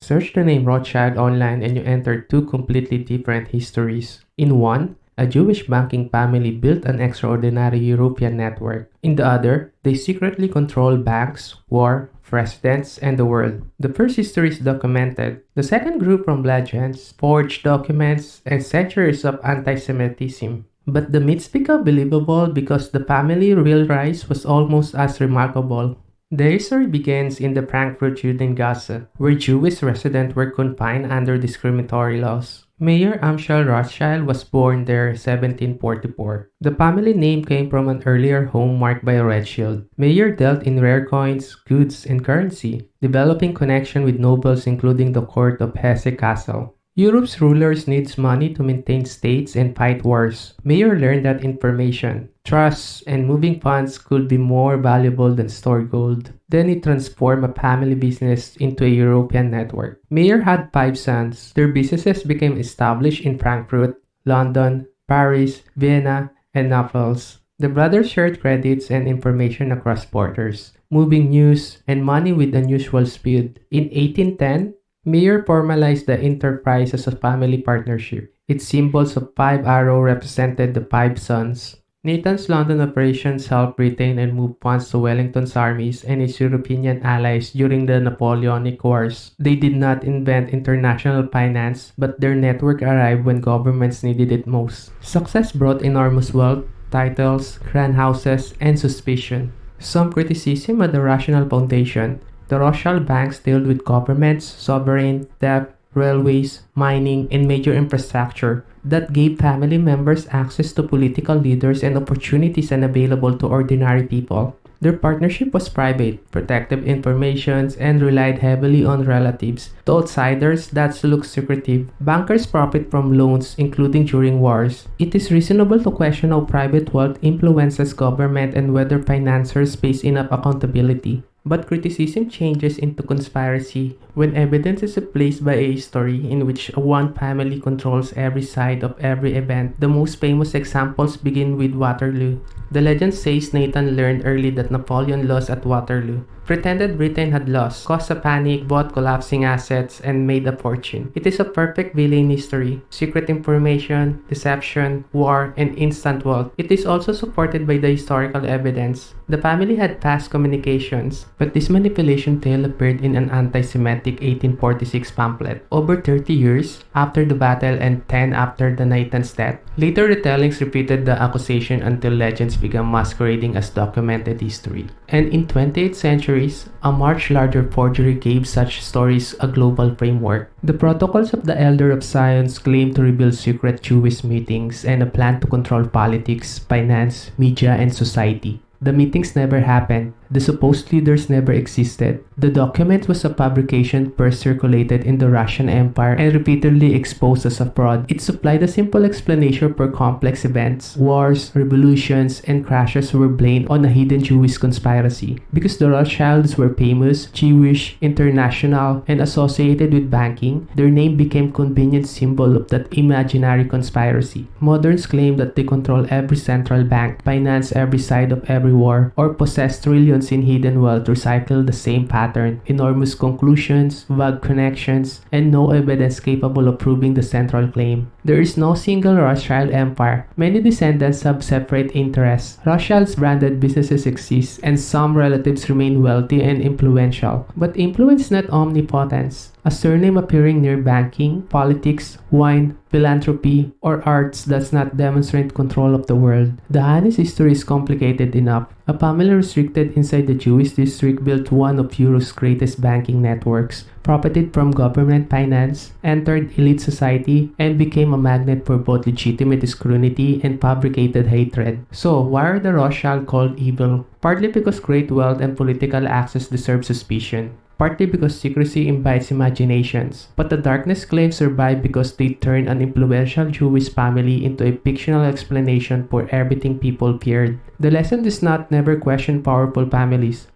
Search the name Rothschild online and you enter two completely different histories. In one, a Jewish banking family built an extraordinary European network. In the other, they secretly control banks, war, presidents, and the world. The first history is documented. The second grew from legends, forged documents, and centuries of antisemitism. But the myths become believable because the family's real rise was almost as remarkable. The history begins in the Frankfurt Juden Gasse, where Jewish residents were confined under discriminatory laws. Mayer Amschel Rothschild was born there 1744. The family name came from an earlier home marked by a red shield. Mayer dealt in rare coins, goods, and currency, developing connection with nobles including the court of Hesse Castle. Europe's rulers needs money to maintain states and fight wars. Mayer learned that information, trusts, and moving funds could be more valuable than stored gold. Then he transformed a family business into a European network. Mayer had 5 sons. Their businesses became established in Frankfurt, London, Paris, Vienna, and Naples. The brothers shared credits and information across borders, moving news and money with unusual speed. In 1810, Mayer formalized the enterprise as a family partnership. Its symbols of 5 arrows represented the 5 sons. Nathan's London operations helped retain and move funds to Wellington's armies and its European allies during the Napoleonic Wars. They did not invent international finance, but their network arrived when governments needed it most. Success brought enormous wealth, titles, grand houses, and suspicion. Some criticism had a rational foundation. The Rothschild banks dealt with governments, sovereign, debt, railways, mining, and major infrastructure that gave family members access to political leaders and opportunities unavailable to ordinary people. Their partnership was private, protected information, and relied heavily on relatives. To outsiders, that looks secretive. Bankers profit from loans, including during wars. It is reasonable to question how private wealth influences government and whether financiers face enough accountability. But criticism changes into conspiracy when evidence is replaced by a story in which one family controls every side of every event. The most famous examples begin with Waterloo. The legend says Nathan learned early that Napoleon lost at Waterloo, pretended Britain had lost, caused a panic, bought collapsing assets, and made a fortune. It is a perfect villain history. Secret information, deception, war, and instant wealth. It is also supported by the historical evidence. The family had fast communications, but this manipulation tale appeared in an anti-Semitic 1846 pamphlet, over 30 years after the battle and 10 after the Nathan's death. Later retellings repeated the accusation until legends began masquerading as documented history. And in 28th centuries, a much larger forgery gave such stories a global framework. The Protocols of the Elder of Science claimed to reveal secret Jewish meetings and a plan to control politics, finance, media, and society. The meetings never happened. The supposed leaders never existed. The document was a fabrication first circulated in the Russian Empire and repeatedly exposed as a fraud. It supplied a simple explanation for complex events. Wars, revolutions, and crashes were blamed on a hidden Jewish conspiracy. Because the Rothschilds were famous, Jewish, international, and associated with banking, their name became a convenient symbol of that imaginary conspiracy. Moderns claim that they control every central bank, finance every side of every war, or possess trillions in hidden wealth recycle the same pattern, enormous conclusions, vague connections, and no evidence capable of proving the central claim. There is no single Rothschild empire. Many descendants have separate interests. Rothschild's branded businesses exist, and some relatives remain wealthy and influential. But influence is not omnipotence. A surname appearing near banking, politics, wine, philanthropy, or arts does not demonstrate control of the world. The honest history is complicated enough. A family restricted inside the Jewish district built one of Europe's greatest banking networks, profited from government finance, entered elite society, and became a magnet for both legitimate scrutiny and fabricated hatred. So, why are the Rothschild called evil? Partly because great wealth and political access deserve suspicion. Partly because secrecy invites imaginations, but the darkness claims survive because they turn an influential Jewish family into a fictional explanation for everything people feared. The lesson is not never question powerful families.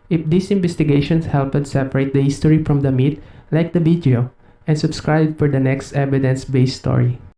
If these investigations helped separate the history from the myth, like the video, and subscribe for the next evidence-based story.